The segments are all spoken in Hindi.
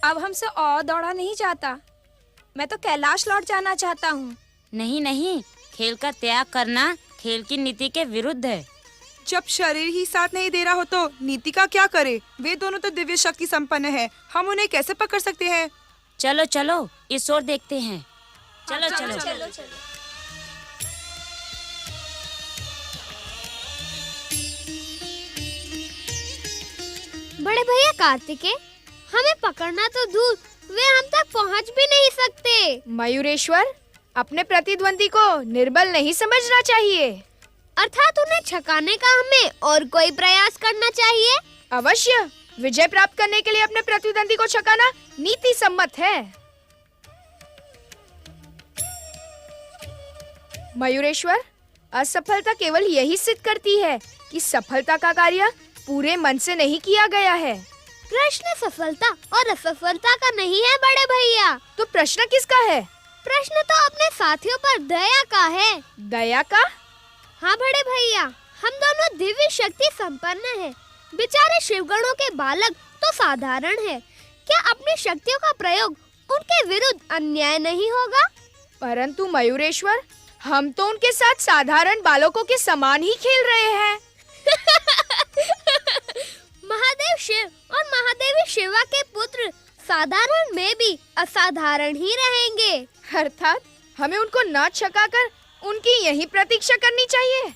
अब हमसे और दौड़ा नहीं जाता। मैं तो कैलाश लौट जाना चाहता हूँ। नहीं नहीं, खेल का त्याग करना खेल की नीति के विरुद्ध है। जब शरीर ही साथ नहीं दे रहा हो तो नीति का क्या करे? वे दोनों तो दिव्य शक्ति संपन्न है, हम उन्हें कैसे पकड़ सकते हैं? चलो चलो इस ओर देखते हैं। चलो हाँ, चलो, चलो, चलो। बड़े भैया कार्तिकेय, हमें पकड़ना तो दूर, वे हम तक पहुंच भी नहीं सकते। मयूरेश्वर, अपने प्रतिद्वंदी को निर्बल नहीं समझना चाहिए। अर्थात उन्हें छकाने का हमें और कोई प्रयास करना चाहिए। अवश्य, विजय प्राप्त करने के लिए अपने प्रतिद्वंदी को छकाना नीति सम्मत है। मयूरेश्वर, असफलता केवल यही सिद्ध करती है कि सफलता का कार्य पूरे मन से नहीं किया गया है। प्रश्न सफलता और असफलता का नहीं है बड़े भैया। तो प्रश्न किसका है? प्रश्न तो अपने साथियों पर दया का है। दया का? हाँ बड़े भैया, हम दोनों दिव्य शक्ति संपन्न हैं। बेचारे शिवगणों के बालक तो साधारण हैं। क्या अपनी शक्तियों का प्रयोग उनके विरुद्ध अन्याय नहीं होगा? परंतु मयूरेश्वर, हम तो उनके साथ साधारण बालकों के समान ही खेल रहे हैं। महादेव शिव और महादेवी शिवा के पुत्र साधारण में भी असाधारण ही रहेंगे। अर्थात हमें उनको न छकाकर उनकी यही प्रतीक्षा करनी चाहिए।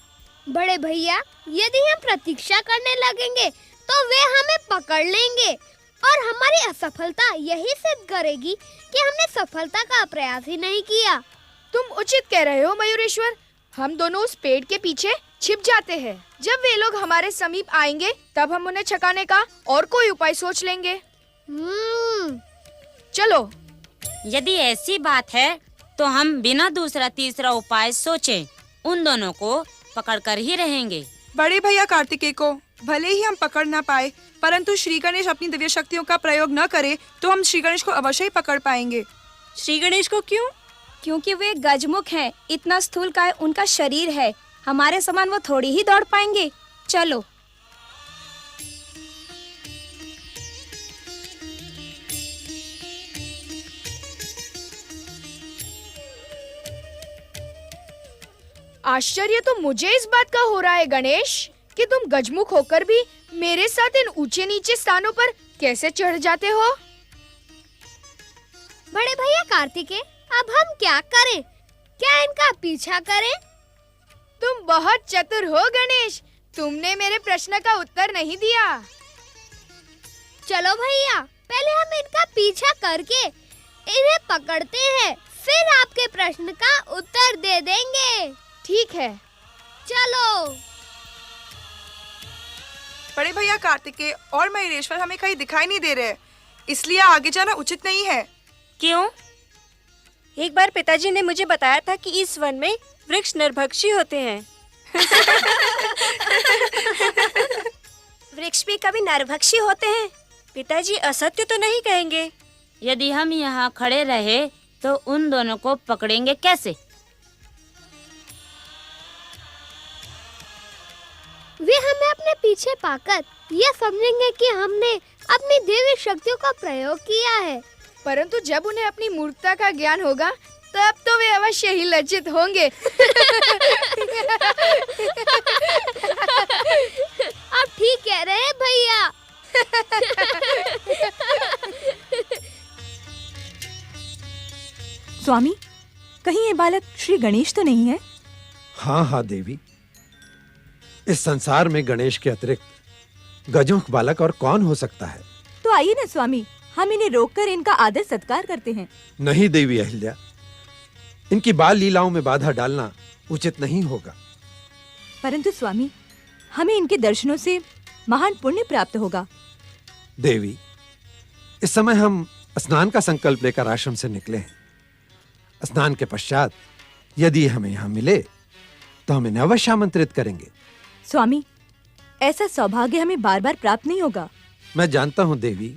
बड़े भैया, यदि हम प्रतीक्षा करने लगेंगे तो वे हमें पकड़ लेंगे और हमारी असफलता यही सिद्ध करेगी कि हमने सफलता का प्रयास ही नहीं किया। तुम उचित कह रहे हो मयूरेश्वर। हम दोनों उस पेड़ के पीछे छिप जाते हैं। जब वे लोग हमारे समीप आएंगे तब हम उन्हें छकाने का और कोई उपाय सोच लेंगे। चलो। यदि ऐसी बात है तो हम बिना दूसरा तीसरा उपाय सोचे उन दोनों को पकड़कर ही रहेंगे। बड़े भैया कार्तिकेय को भले ही हम पकड़ न पाए, परंतु श्री गणेश अपनी दिव्य शक्तियों का प्रयोग न करे तो हम श्री गणेश को अवश्य ही पकड़ पाएंगे। श्री गणेश को क्यों? क्योंकि वे गजमुख हैं। इतना स्थूलकाय उनका शरीर है। हमारे समान वो थोड़ी ही दौड़ पाएंगे। चलो। आश्चर्य तो मुझे इस बात का हो रहा है गणेश कि तुम गजमुख होकर भी मेरे साथ इन ऊंचे नीचे स्थानों पर कैसे चढ़ जाते हो। बड़े भैया कार्तिकेय, अब हम क्या करें? क्या इनका पीछा करें? तुम बहुत चतुर हो गणेश। तुमने मेरे प्रश्न का उत्तर नहीं दिया। चलो भैया, पहले हम इनका पीछा करके इन्हें पकड़ते हैं, फिर आपके प्रश्न का उत्तर दे देंगे। ठीक है, चलो। बड़े भैया कार्तिकेय और मयूरेश्वर हमें कहीं दिखाई नहीं दे रहे, इसलिए आगे जाना उचित नहीं है। क्यों? एक बार पिताजी ने मुझे बताया था कि इस वन में वृक्ष नरभक्षी होते हैं। वृक्ष भी कभी नरभक्षी होते हैं? पिताजी असत्य तो नहीं कहेंगे। यदि हम यहाँ खड़े रहे तो उन दोनों को पकड़ेंगे कैसे? वे हमें अपने पीछे पाकर यह समझेंगे कि हमने अपनी दिव्य शक्तियों का प्रयोग किया है। परंतु जब उन्हें अपनी मूर्खता का ज्ञान होगा तब तो वे अवश्य ही लज्जित होंगे। आप ठीक कह रहे हैं भैया। स्वामी, कहीं ये बालक श्री गणेश तो नहीं है? हाँ हाँ देवी, इस संसार में गणेश के अतिरिक्त गजमुख बालक और कौन हो सकता है? तो आइए ना स्वामी, हम इन्हें रोककर इनका आदर सत्कार करते हैं। नहीं देवी अहिल्या, इनकी बाल लीलाओं में बाधा डालना उचित नहीं होगा। परंतु स्वामी, हमें इनके दर्शनों से महान पुण्य प्राप्त होगा। देवी, इस समय हम स्नान का संकल्प लेकर आश्रम से निकले हैं। स्नान के पश्चात यदि हमें यहाँ मिले तो हम इन्हें अवश्य आमंत्रित करेंगे। स्वामी, ऐसा सौभाग्य हमें बार बार प्राप्त नहीं होगा। मैं जानता हूँ देवी,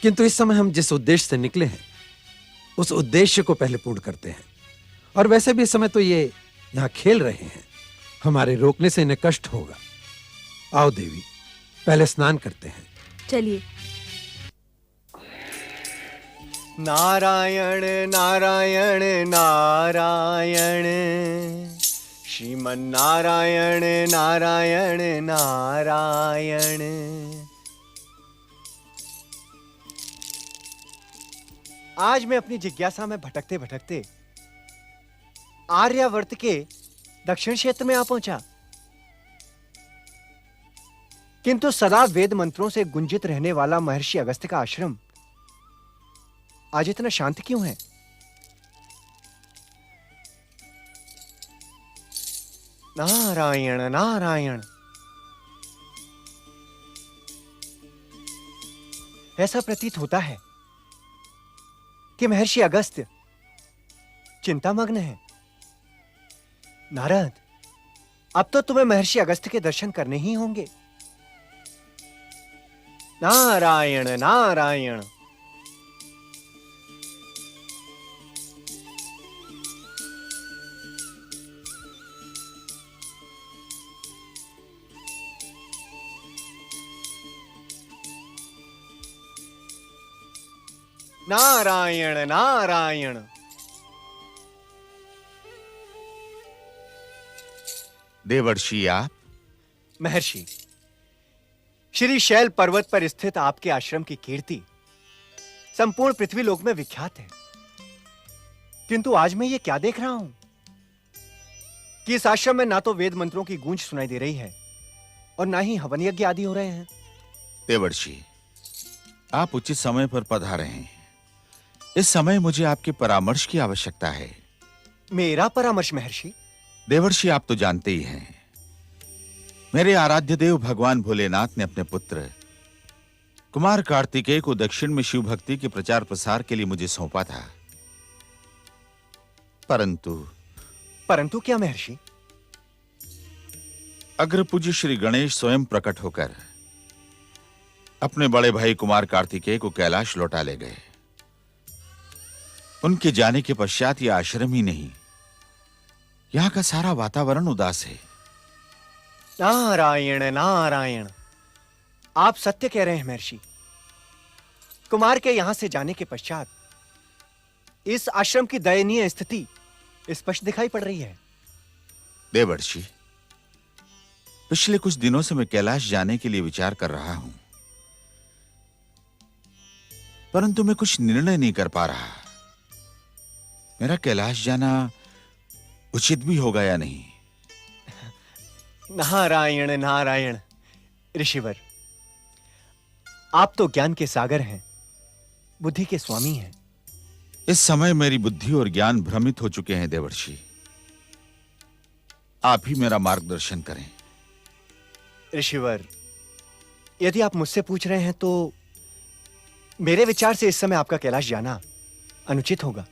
किंतु इस समय हम जिस उद्देश्य से निकले हैं उस उद्देश्य को पहले पूर्ण करते हैं। और वैसे भी इस समय तो ये यहाँ खेल रहे हैं, हमारे रोकने से इन्हें कष्ट होगा। आओ देवी, पहले स्नान करते हैं। चलिए। नारायण नारायण नारायण, श्रीमन नारायण नारायण नारायण। आज मैं अपनी जिज्ञासा में भटकते भटकते आर्यावर्त के दक्षिण क्षेत्र में आ पहुंचा, किंतु सदा वेद मंत्रों से गुंजित रहने वाला महर्षि अगस्त्य का आश्रम आज इतना शांत क्यों है? नारायण नारायण। ऐसा प्रतीत होता है कि महर्षि अगस्त्य चिंतामग्न है। नारद, अब तो तुम्हें महर्षि अगस्त्य के दर्शन करने ही होंगे। नारायण नारायण। नारायण नारायण। देवर्षि आप? महर्षि, श्री शैल पर्वत पर स्थित आपके आश्रम की कीर्ति संपूर्ण पृथ्वी लोक में विख्यात है, किंतु आज मैं ये क्या देख रहा हूं कि इस आश्रम में ना तो वेद मंत्रों की गूंज सुनाई दे रही है और ना ही हवन यज्ञ आदि हो रहे हैं। देवर्षि, आप उचित समय पर पधारे हैं। इस समय मुझे आपके परामर्श की आवश्यकता है। मेरा परामर्श महर्षि? देवर्षि, आप तो जानते ही हैं, मेरे आराध्य देव भगवान भोलेनाथ ने अपने पुत्र कुमार कार्तिकेय को दक्षिण में शिव भक्ति के प्रचार प्रसार के लिए मुझे सौंपा था। परंतु क्या महर्षि? अग्रपूज्य श्री गणेश स्वयं प्रकट होकर अपने बड़े भाई कुमार कार्तिकेय को कैलाश लौटा ले गए। उनके जाने के पश्चात यह आश्रम ही नहीं, यहां का सारा वातावरण उदास है। नारायण नारायण। आप सत्य कह रहे हैं महर्षि। कुमार के यहां से जाने के पश्चात इस आश्रम की दयनीय स्थिति स्पष्ट दिखाई पड़ रही है। देवर्षि, पिछले कुछ दिनों से मैं कैलाश जाने के लिए विचार कर रहा हूं, परंतु मैं कुछ निर्णय नहीं कर पा रहा। मेरा कैलाश जाना उचित भी होगा या नहीं? नारायण नारायण। ऋषिवर, आप तो ज्ञान के सागर हैं, बुद्धि के स्वामी हैं। इस समय मेरी बुद्धि और ज्ञान भ्रमित हो चुके हैं देवर्षि। आप ही मेरा मार्गदर्शन करें। ऋषिवर, यदि आप मुझसे पूछ रहे हैं तो मेरे विचार से इस समय आपका कैलाश जाना अनुचित होगा।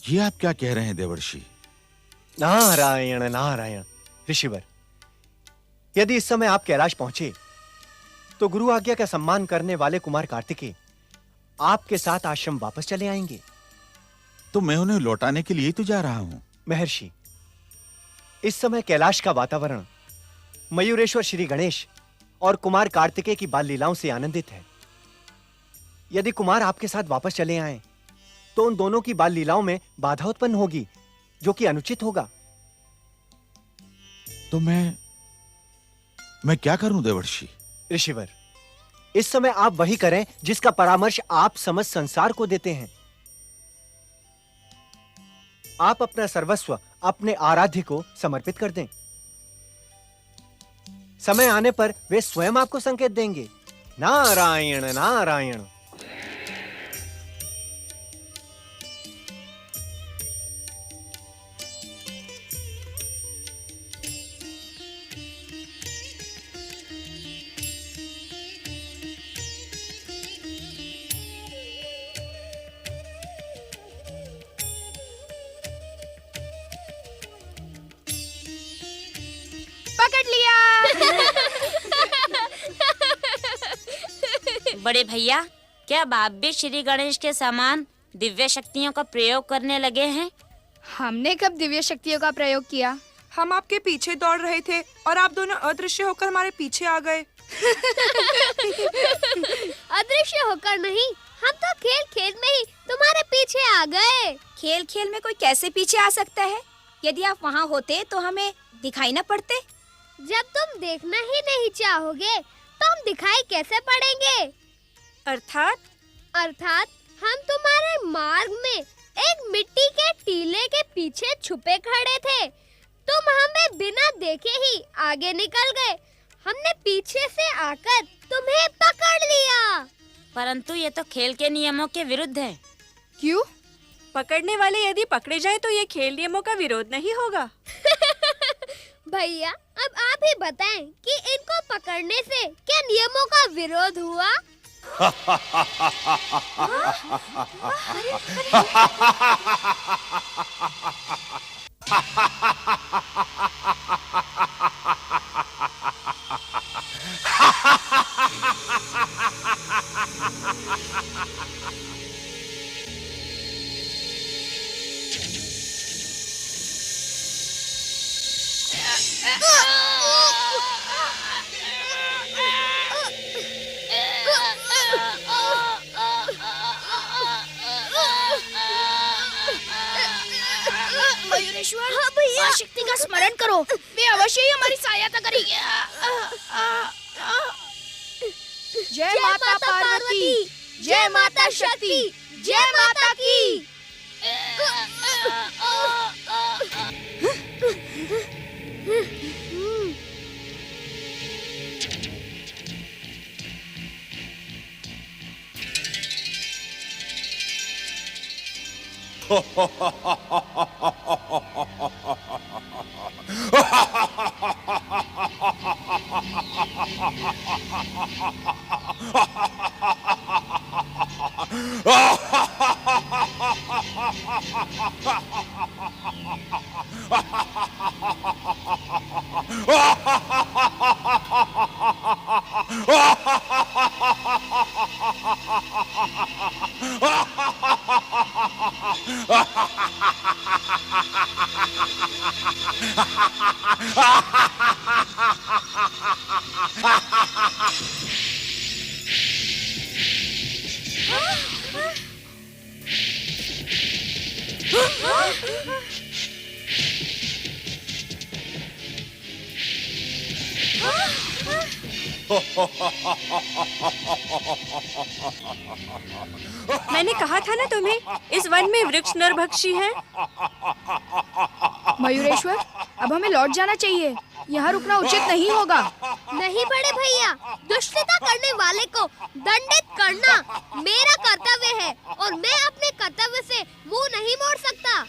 ये आप क्या कह रहे हैं देवर्षि? नारायण नारायण। ऋषिवर, यदि इस समय आप कैलाश पहुंचे तो गुरु आज्ञा का सम्मान करने वाले कुमार कार्तिकेय आपके साथ आश्रम वापस चले आएंगे। तो मैं उन्हें लौटाने के लिए तो जा रहा हूं। महर्षि, इस समय कैलाश का वातावरण मयूरेश्वर श्री गणेश और कुमार कार्तिकेय की बाल लीलाओं से आनंदित है। यदि कुमार आपके साथ वापस चले आए तो उन दोनों की बाल लीलाओं में बाधा उत्पन्न होगी, जो कि अनुचित होगा। तो मैं क्या करूं देवर्षि? ऋषिवर, इस समय आप वही करें जिसका परामर्श आप समस्त संसार को देते हैं। आप अपना सर्वस्व अपने आराध्य को समर्पित कर दें। समय आने पर वे स्वयं आपको संकेत देंगे। नारायण नारायण। पकड़ लिया। बड़े भैया, क्या बाप भी श्री गणेश के समान दिव्य शक्तियों का प्रयोग करने लगे हैं? हमने कब दिव्य शक्तियों का प्रयोग किया? हम आपके पीछे दौड़ रहे थे और आप दोनों अदृश्य होकर हमारे पीछे आ गए। अदृश्य होकर नहीं, हम तो खेल खेल में ही तुम्हारे पीछे आ गए। खेल खेल में कोई कैसे पीछे आ सकता है? यदि आप वहाँ होते तो हमें दिखाई न पड़ते। जब तुम देखना ही नहीं चाहोगे तो हम दिखाई कैसे पड़ेंगे? अर्थात हम तुम्हारे मार्ग में एक मिट्टी के टीले के पीछे छुपे खड़े थे। तुम हमें बिना देखे ही आगे निकल गए। हमने पीछे से आकर तुम्हें पकड़ लिया। परंतु ये तो खेल के नियमों के विरुद्ध है। क्यों? पकड़ने वाले यदि पकड़े जाए तो ये खेल नियमों का विरोध नहीं होगा। भैया, अब आप ही बताएं कि इनको पकड़ने से क्या नियमों का विरोध हुआ? मयूरेश्वर, माँ शक्ति का स्मरण करो, वे अवश्य ही हमारी सहायता करेगी। जय माता पार्वती, जय माता शक्ति, जय माता की। मैंने कहा था ना तुम्हें, इस वन में वृक्ष नरभक्षी हैं। मयूरेश्वर, अब हमें लौट जाना चाहिए। यहाँ रुकना उचित नहीं होगा। नहीं बड़े भैया, दुष्टता करने वाले को दंडित करना मेरा कर्तव्य है और मैं अपने कर्तव्य से मुंह नहीं मोड़ सकता।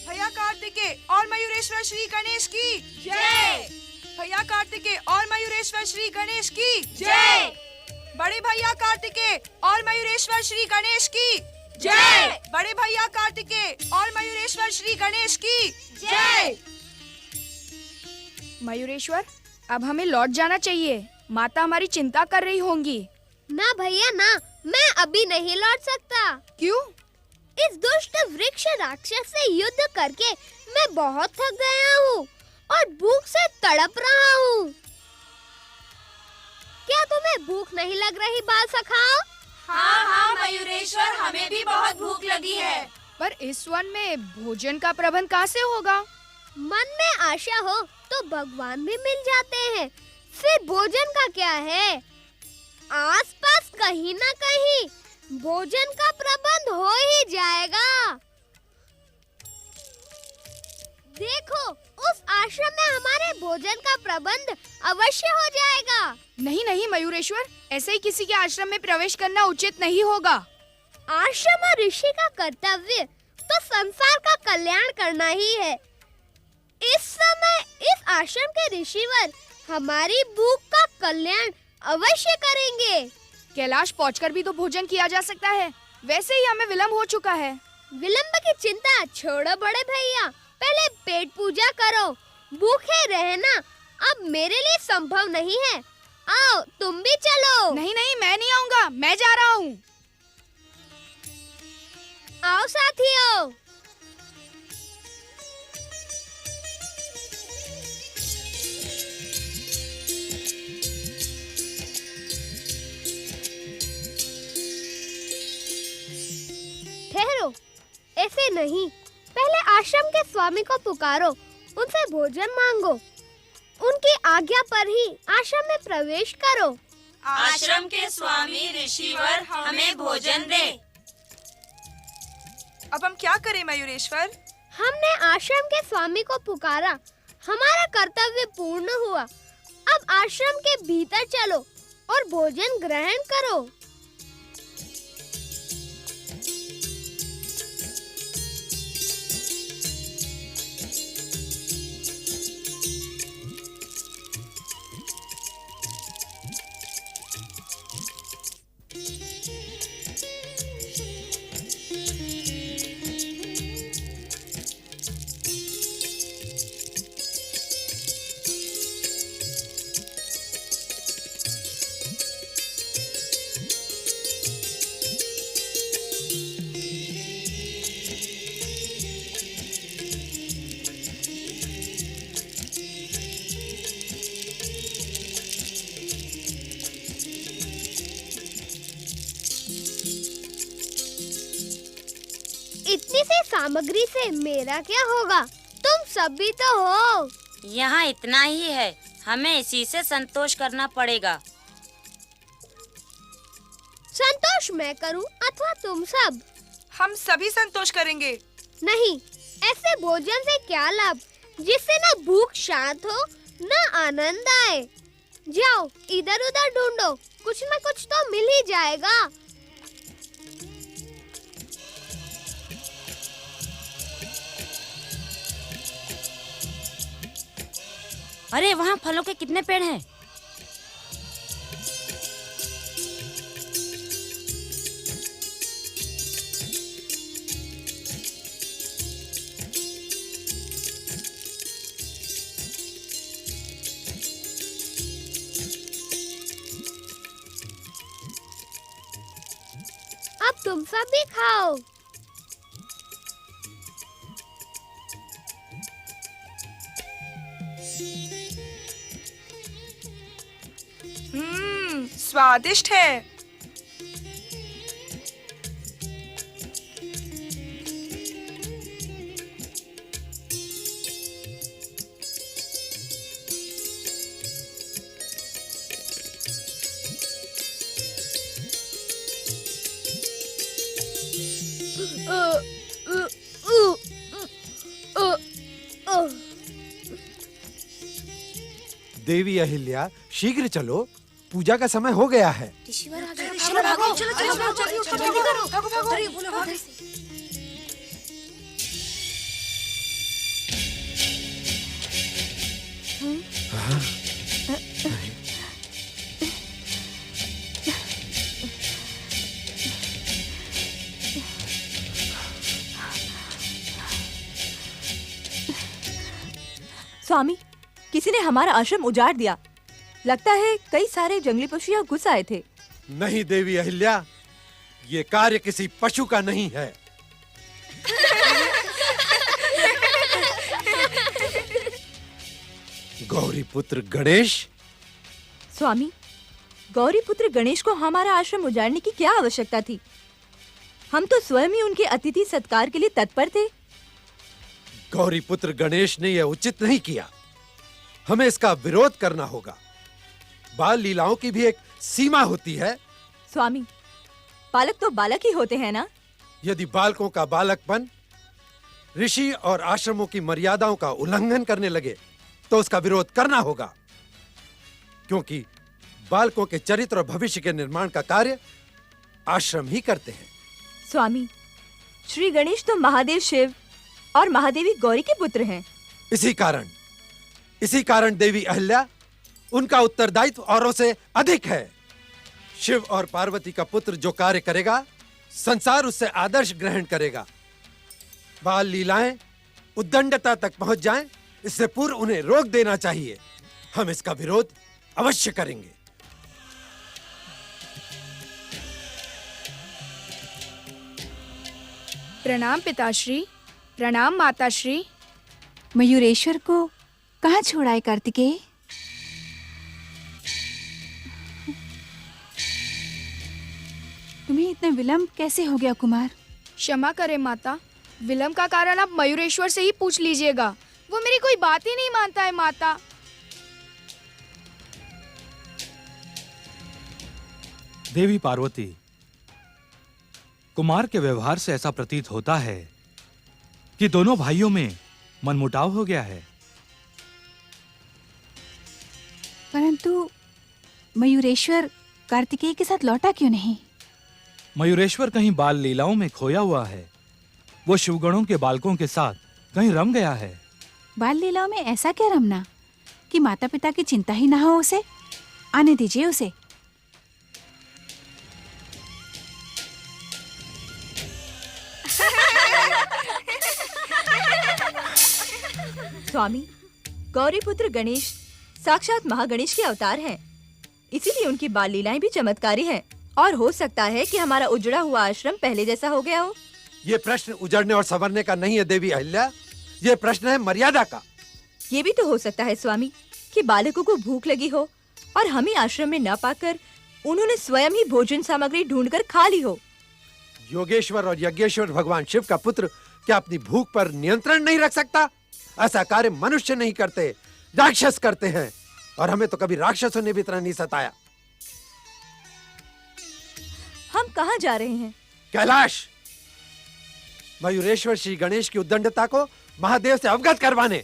भैया कार्तिकेय और मयूरेश्वर श्री गणेश की जय। भैया कार्तिकेय और मयूरेश्वर श्री गणेश की जय। बड़े भैया कार्तिकेय और मयूरेश्वर श्री गणेश की जय। बड़े भैया कार्तिकेय और मयूरेश्वर श्री गणेश की जय। मयूरेश्वर, अब हमें लौट जाना चाहिए। माता हमारी चिंता कर रही होंगी। ना भैया ना, मैं अभी नहीं लौट सकता। क्यों? इस दुष्ट वृक्ष राक्षस से युद्ध करके मैं बहुत थक गया हूँ और भूख से तड़प रहा हूँ। क्या तुम्हें भूख नहीं लग रही बाल सखाओ? हाँ हाँ मयूरेश्वर, हमें भी बहुत भूख लगी है। पर इस वन में भोजन का प्रबंध कहाँ से होगा? मन में आशा हो तो भगवान भी मिल जाते हैं। फिर भोजन का क्या है? आसपास कहीं ना कहीं भोजन का प्रबंध हो ही जाएगा। देखो, उस आश्रम में हमारे भोजन का प्रबंध अवश्य हो जाएगा। नहीं नहीं मयूरेश्वर, ऐसे ही किसी के आश्रम में प्रवेश करना उचित नहीं होगा। आश्रम और ऋषि का कर्तव्य तो संसार का कल्याण करना ही है। इस समय इस आश्रम के ऋषिवर हमारी भूख का कल्याण अवश्य करेंगे। कैलाश पहुंचकर भी तो भोजन किया जा सकता है। वैसे ही हमें विलंब हो चुका है। विलंब की चिंता छोड़ो बड़े भैया, पहले पेट पूजा करो। भूखे रहना अब मेरे लिए संभव नहीं है। आओ तुम भी चलो। नहीं नहीं, मैं नहीं आऊंगा, मैं जा रहा हूँ। आओ साथियों। ठहरो, ऐसे नहीं, पहले आश्रम के स्वामी को पुकारो, उनसे भोजन मांगो। उनकी आज्ञा पर ही आश्रम में प्रवेश करो। आश्रम के स्वामी ऋषिवर हमें भोजन दे। अब हम क्या करें मयूरेश्वर? हमने आश्रम के स्वामी को पुकारा, हमारा कर्तव्य पूर्ण हुआ। अब आश्रम के भीतर चलो और भोजन ग्रहण करो। इतनी सी सामग्री से मेरा क्या होगा? तुम सब भी तो हो। यहाँ इतना ही है, हमें इसी से संतोष करना पड़ेगा। संतोष मैं करूं अथवा तुम सब? हम सभी संतोष करेंगे। नहीं, ऐसे भोजन से क्या लाभ जिससे न भूख शांत हो न आनंद आए। जाओ इधर उधर ढूंढो, कुछ न कुछ तो मिल ही जाएगा। अरे वहाँ फलों के कितने पेड़ हैं? अब तुम सब भी खाओ। स्वादिष्ट है। देवी अहिल्या, शीघ्र चलो, पूजा का समय हो गया है। स्वामी, किसी ने हमारा आश्रम उजाड़ दिया। लगता है कई सारे जंगली पशु यहाँ घुस आए थे। नहीं देवी अहिल्या, ये कार्य किसी पशु का नहीं है। गौरी पुत्र गणेश। स्वामी, गौरी पुत्र गणेश को हमारा आश्रम उजाड़ने की क्या आवश्यकता थी? हम तो स्वयं ही उनके अतिथि सत्कार के लिए तत्पर थे। गौरी पुत्र गणेश ने यह उचित नहीं किया। हमें इसका विरोध करना होगा। बाल लीलाओं की भी एक सीमा होती है। स्वामी, बालक तो बालक ही होते हैं ना। यदि बालकों का बालकपन ऋषि और आश्रमों की मर्यादाओं का उल्लंघन करने लगे तो उसका विरोध करना होगा, क्योंकि बालकों के चरित्र और भविष्य के निर्माण का कार्य आश्रम ही करते हैं। स्वामी, श्री गणेश तो महादेव शिव और महादेवी गौरी के पुत्र हैं। इसी कारण देवी अहिल्या, उनका उत्तरदायित्व औरों से अधिक है। शिव और पार्वती का पुत्र जो कार्य करेगा, संसार उससे आदर्श ग्रहण करेगा। बाल लीलाएं उद्दंडता तक पहुंच जाएं, इससे पूर्व उन्हें रोक देना चाहिए। हम इसका विरोध अवश्य करेंगे। प्रणाम पिताश्री, प्रणाम माताश्री। मयूरेश्वर को कहाँ छोड़ा है कार्तिकेय? तुम्हें इतना विलंब कैसे हो गया कुमार? क्षमा करें माता, विलंब का कारण आप मयूरेश्वर से ही पूछ लीजिएगा। वो मेरी कोई बात ही नहीं मानता है माता। देवी पार्वती, कुमार के व्यवहार से ऐसा प्रतीत होता है कि दोनों भाइयों में मनमुटाव हो गया है। परंतु मयूरेश्वर कार्तिकेय के साथ लौटा क्यों नहीं? मयूरेश्वर कहीं बाल लीलाओं में खोया हुआ है। वो शिवगणों के बालकों के साथ कहीं रम गया है। बाल लीलाओं में ऐसा क्या रमना कि माता पिता की चिंता ही ना हो उसे? आने दीजिए उसे। स्वामी, गौरी पुत्र गणेश साक्षात महागणेश के अवतार हैं। इसीलिए उनकी बाल लीलाएं भी चमत्कारी हैं। और हो सकता है कि हमारा उजड़ा हुआ आश्रम पहले जैसा हो गया हो। ये प्रश्न उजड़ने और संवरने का नहीं है देवी अहिल्या, ये प्रश्न है मर्यादा का। ये भी तो हो सकता है स्वामी कि बालकों को भूख लगी हो और हमें आश्रम में न पाकर उन्होंने स्वयं ही भोजन सामग्री ढूंढकर खा ली हो। योगेश्वर और यज्ञेश्वर भगवान शिव का पुत्र क्या अपनी भूख पर नियंत्रण नहीं रख सकता? ऐसा कार्य मनुष्य नहीं करते, राक्षस करते हैं। और हमें तो कभी राक्षसों ने भी इतना नहीं सताया। हम कहाँ जा रहे हैं? कैलाश, मयूरेश्वर श्री गणेश की उद्दंडता को महादेव से अवगत करवाने।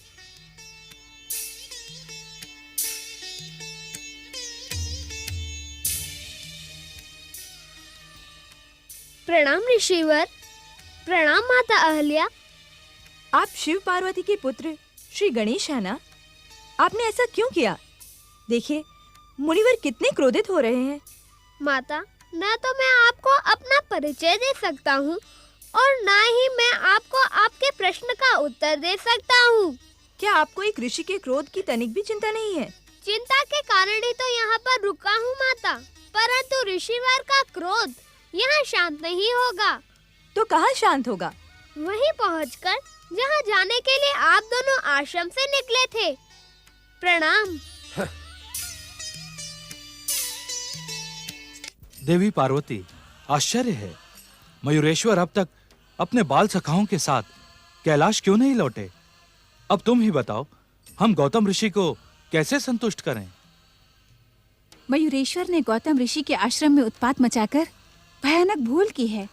प्रणाम ऋषिवर, प्रणाम माता अहल्या। आप शिव पार्वती के पुत्र श्री गणेश है ना? आपने ऐसा क्यों किया? देखिए, मुनिवर कितने क्रोधित हो रहे हैं। माता, न तो मैं आपको अपना परिचय दे सकता हूँ और न ही मैं आपको आपके प्रश्न का उत्तर दे सकता हूँ। क्या आपको एक ऋषि के क्रोध की तनिक भी चिंता नहीं है? चिंता के कारण ही तो यहाँ पर रुका हूँ माता, परंतु ऋषिवर का क्रोध यहाँ शांत नहीं होगा। तो कहाँ शांत होगा? वहीं पहुँचकर जहाँ जाने के लिए आप दोनों आश्रम से निकले थे। प्रणाम। देवी पार्वती, आश्चर्य है, मयूरेश्वर अब तक अपने बाल सखाओं के साथ कैलाश क्यों नहीं लौटे? अब तुम ही बताओ, हम गौतम ऋषि को कैसे संतुष्ट करें? मयूरेश्वर ने गौतम ऋषि के आश्रम में उत्पात मचाकर भयानक भूल की है।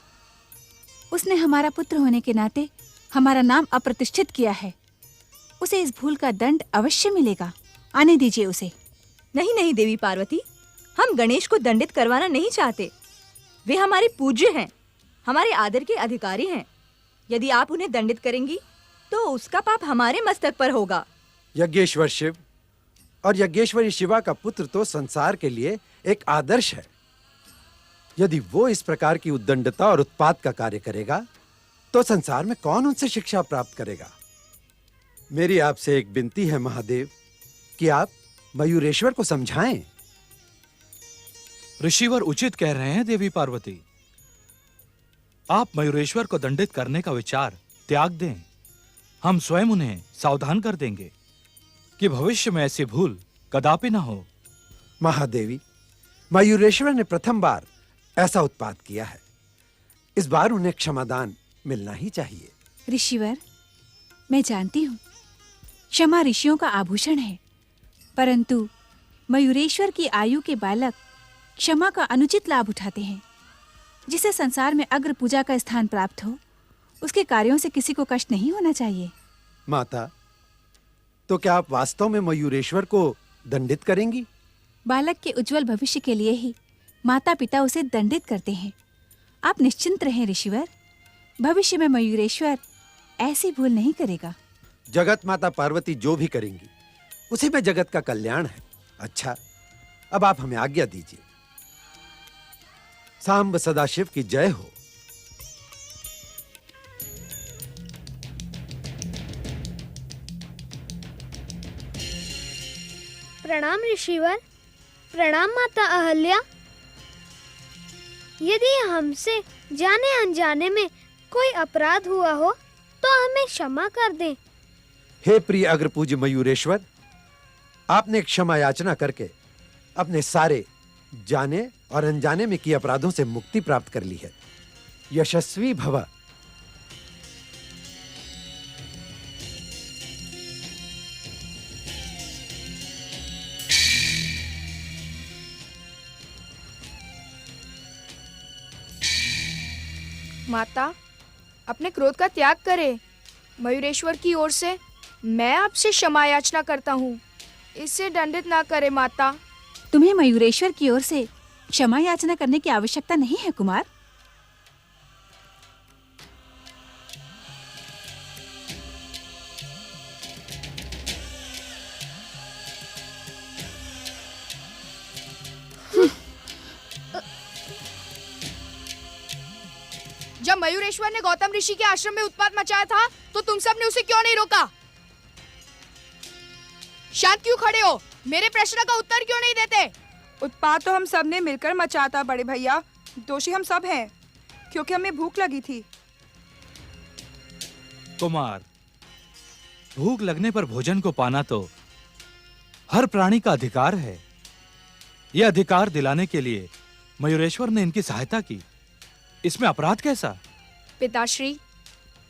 उसने हमारा पुत्र होने के नाते हमारा नाम अप्रतिष्ठित किया है। उसे इस भूल का दंड अवश्य मिलेगा। आने दीजिए उसे। नहीं नहीं देवी पार्वती, हम गणेश को दंडित करवाना नहीं चाहते। वे हमारे पूज्य हैं, हमारे आदर के अधिकारी हैं। यदि आप उन्हें दंडित करेंगी तो उसका पाप हमारे मस्तक पर होगा। यज्ञेश्वर शिव और यज्ञेश्वरी शिवा का पुत्र तो संसार के लिए एक आदर्श है। यदि वो इस प्रकार की उद्दंडता और उत्पात का कार्य करेगा तो संसार में कौन उनसे शिक्षा प्राप्त करेगा? मेरी आपसे एक विनती है महादेव कि आप मयूरेश्वर को समझाएं। ऋषिवर उचित कह रहे हैं देवी पार्वती। आप मयूरेश्वर को दंडित करने का विचार त्याग दें। हम स्वयं उन्हें सावधान कर देंगे कि भविष्य में ऐसी भूल कदापि न हो। महादेवी, मयूरेश्वर ने प्रथम बार ऐसा उत्पात किया है। इस बार उन्हें क्षमादान मिलना ही चाहिए। ऋषिवर, मैं जानती हूँ क्षमा ऋषियों का आभूषण है, परंतु मयूरेश्वर की आयु के बालक क्षमा का अनुचित लाभ उठाते हैं। जिसे संसार में अग्र पूजा का स्थान प्राप्त हो, उसके कार्यों से किसी को कष्ट नहीं होना चाहिए। माता, तो क्या आप वास्तव में मयूरेश्वर को दंडित करेंगी? बालक के उज्जवल भविष्य के लिए ही माता पिता उसे दंडित करते हैं। आप निश्चिंत रहें ऋषिवर, भविष्य में मयूरेश्वर ऐसी भूल नहीं करेगा। जगत माता पार्वती जो भी करेंगी उसी में जगत का कल्याण है। अच्छा, अब आप हमें आज्ञा दीजिए। सांब सदाशिव की जय हो। प्रणाम ऋषिवर। प्रणाम माता अहल्या। यदि हमसे जाने अनजाने में कोई अपराध हुआ हो तो हमें क्षमा कर दें। हे प्रिय अग्रपूज्य मयूरेश्वर, आपने क्षमा याचना करके अपने सारे जाने और अनजाने में किए अपराधों से मुक्ति प्राप्त कर ली है। यशस्वी भव। माता, अपने क्रोध का त्याग करें। मयूरेश्वर की ओर से मैं आपसे क्षमा याचना करता हूँ। इससे दंडित ना करे माता। तुम्हें मयूरेश्वर की ओर से क्षमा याचना करने की आवश्यकता नहीं है कुमार। जब मयूरेश्वर ने गौतम ऋषि के आश्रम में उत्पात मचाया था तो तुम सब ने उसे क्यों नहीं रोका? शांत क्यों खड़े हो? मेरे प्रश्न का उत्तर क्यों नहीं देते? उत्पात तो हम सब ने मिलकर मचाया था बड़े भैया। दोषी हम सब हैं, क्योंकि हमें भूख लगी थी। कुमार, भूख लगने पर भोजन को पाना तो हर प्राणी का अधिकार है। यह अधिकार दिलाने के लिए मयूरेश्वर ने इनकी सहायता की। इसमें अपराध कैसा? पिताश्री,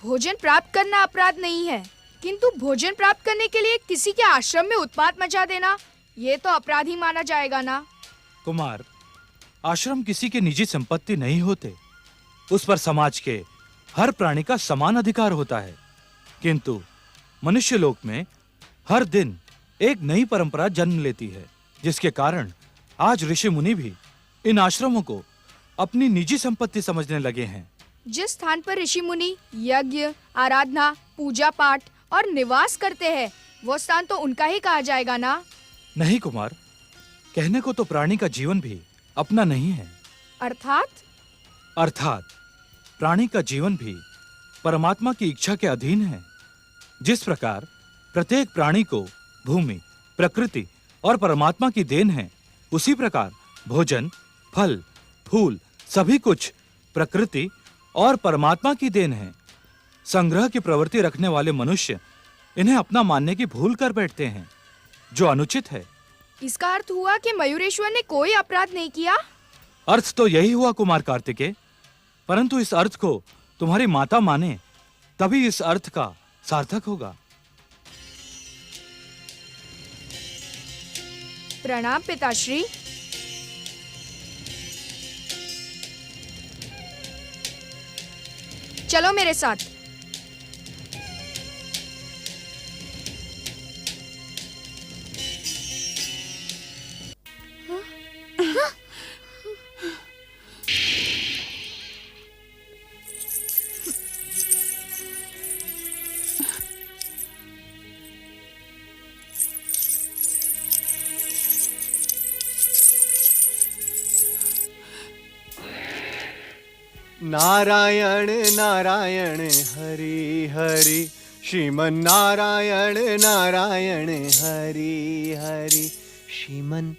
भोजन प्राप्त करना अपराध नहीं है, किंतु भोजन प्राप्त करने के लिए किसी के आश्रम में उत्पात मचा देना, ये तो अपराध ही माना जाएगा ना। कुमार, आश्रम किसी की निजी संपत्ति नहीं होते। उस पर समाज के हर प्राणी का समान अधिकार होता है। किंतु मनुष्य लोक में हर दिन एक नई परंपरा जन्म लेती है, जिसके कारण आज ऋषि मुनि भी इन आश्रमों को अपनी निजी संपत्ति समझने लगे हैं। जिस स्थान पर ऋषि मुनि यज्ञ, आराधना, पूजा पाठ और निवास करते हैं, वो स्थान तो उनका ही कहा जाएगा ना। नहीं कुमार, कहने को तो प्राणी का जीवन भी अपना नहीं है। अर्थात प्राणी का जीवन भी परमात्मा की इच्छा के अधीन है। जिस प्रकार प्रत्येक प्राणी को भूमि, प्रकृति और परमात्मा की देन है, उसी प्रकार भोजन, फल, फूल सभी कुछ प्रकृति और परमात्मा की देन है। संग्रह की प्रवृत्ति रखने वाले मनुष्य इन्हें अपना मानने की भूल कर बैठते हैं, जो अनुचित है। इसका अर्थ हुआ कि मयूरेश्वर ने कोई अपराध नहीं किया। अर्थ तो यही हुआ कुमार कार्तिकेय, परंतु इस अर्थ को तुम्हारी माता माने तभी इस अर्थ का सार्थक होगा। प्रणाम पिताश्री। चलो मेरे साथ। नारायण नारायण हरि हरि, श्रीमन नारायण नारायण हरि हरि, श्रीमन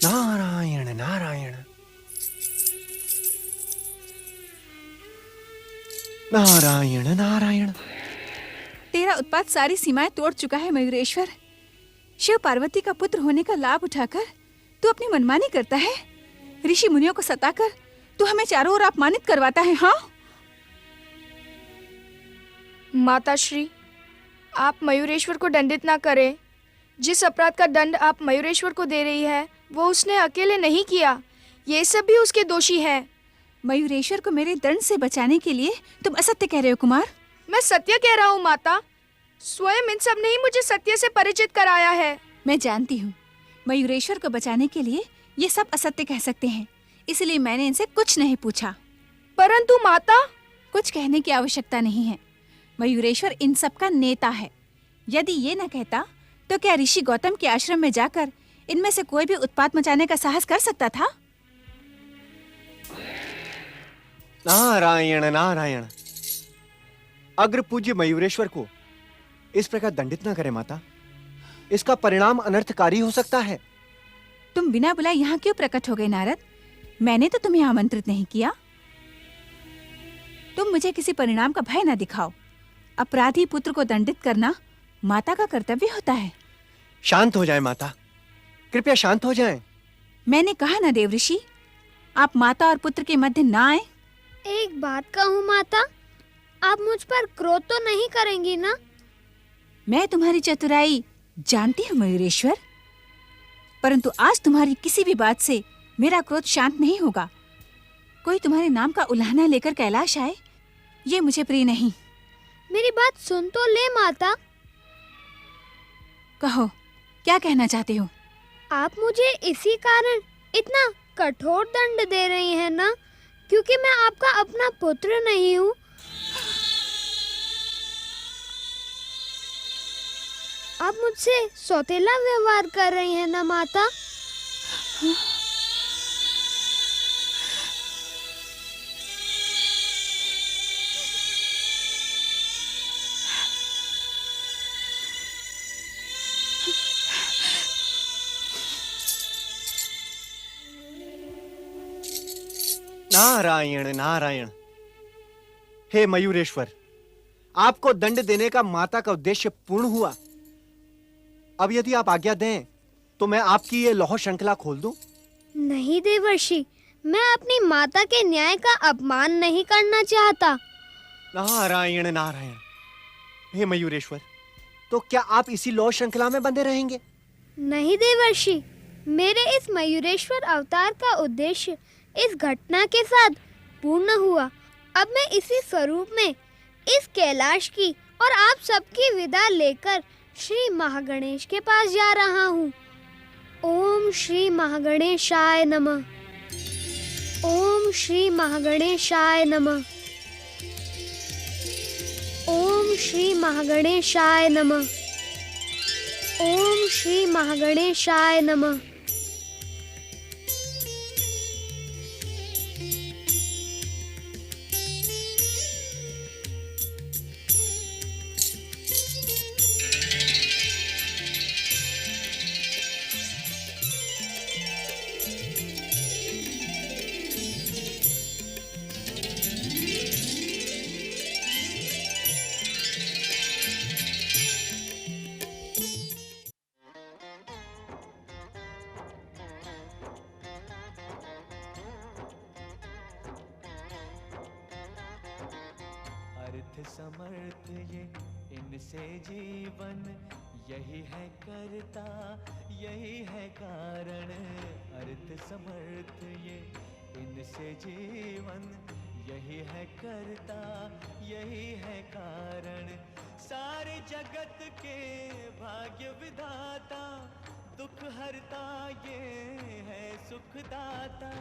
नारायण नारायण नारायण नारायण। तेरा उत्पात सारी सीमाएं तोड़ चुका है मयूरेश्वर। शिव पार्वती का पुत्र होने का लाभ उठाकर तू अपनी मनमानी करता है। ऋषि मुनियों को सताकर तू हमें चारों ओर अपमानित करवाता है। हाँ माताश्री, आप मयूरेश्वर को दंडित ना करें। जिस अपराध का दंड आप मयूरेश्वर को दे रही है वो उसने अकेले नहीं किया, ये सब भी उसके दोषी हैं। मयूरेश्वर को मेरे दंड से बचाने के लिए तुम असत्य कह रहे हो कुमार। मैं सत्य कह रहा हूँ माता, स्वयं इन सब ने ही मुझे सत्य से परिचित कराया है। मैं जानती हूँ मयूरेश्वर को बचाने के लिए ये सब असत्य कह सकते हैं, इसलिए मैंने इनसे कुछ नहीं पूछा। परंतु माता, कुछ कहने की आवश्यकता नहीं है। मयूरेश्वर इन सब का नेता है। यदि ये न कहता तो क्या ऋषि गौतम के आश्रम में जाकर इनमें से कोई भी उत्पात मचाने का साहस कर सकता था? नारायण नारायण। अग्र पूज्य मयूरेश्वर को इस प्रकार दंडित न करें माता, इसका परिणाम अनर्थकारी हो सकता है। तुम बिना बुलाए यहाँ क्यों प्रकट हो गए नारद? मैंने तो तुम्हें आमंत्रित नहीं किया। तुम मुझे किसी परिणाम का भय न दिखाओ। अपराधी पुत्र को दंडित करना माता का कर्तव्य होता है। शांत हो जाए माता, कृपया शांत हो जाएं। मैंने कहा ना देवऋषि, आप माता और पुत्र के मध्य ना आए। एक बात कहूँ माता, आप मुझ पर क्रोध तो नहीं करेंगी ना? मैं तुम्हारी चतुराई जानती हूँ मयूरेश्वर, परंतु आज तुम्हारी किसी भी बात से मेरा क्रोध शांत नहीं होगा। कोई तुम्हारे नाम का उल्हाना लेकर कैलाश आए, ये मुझे प्रिय नहीं। मेरी बात सुन तो ले माता। कहो, क्या कहना चाहते हो? आप मुझे इसी कारण इतना कठोर दंड दे रही हैं ना, क्योंकि मैं आपका अपना पुत्र नहीं हूँ। आप मुझसे सौतेला व्यवहार कर रही हैं ना माता? नारायण नारायण। हे मयूरेश्वर, आपको दंड देने का माता का उद्देश्य पूर्ण हुआ। अब यदि आप आज्ञा दें तो मैं आपकी ये लौह श्रृंखला खोल दूं? नहीं देवर्षि, मैं अपनी माता के न्याय का अपमान नहीं करना चाहता। नारायण नारायण। हे मयूरेश्वर, तो क्या आप इसी लौह श्रृंखला में बंधे रहेंगे? नहीं देवर्षि, मेरे इस मयूरेश्वर अवतार का उद्देश्य इस घटना के साथ पूर्ण हुआ। अब मैं इसी स्वरूप में इस कैलाश की और आप सबकी विदा लेकर श्री महागणेश के पास जा रहा हूँ। ओम श्री महागणेशाय नमः। ओम श्री महागणेशाय नमः। ओम श्री महागणेशाय नमः। ओम श्री महागणेशाय नमः। अर्थ समर्थ ये इनसे जीवन, यही है करता यही है कारण। अर्थ समर्थ ये इनसे जीवन, यही है करता यही है कारण। सारे जगत के भाग्य विधाता, दुख हरता ये है सुखदाता।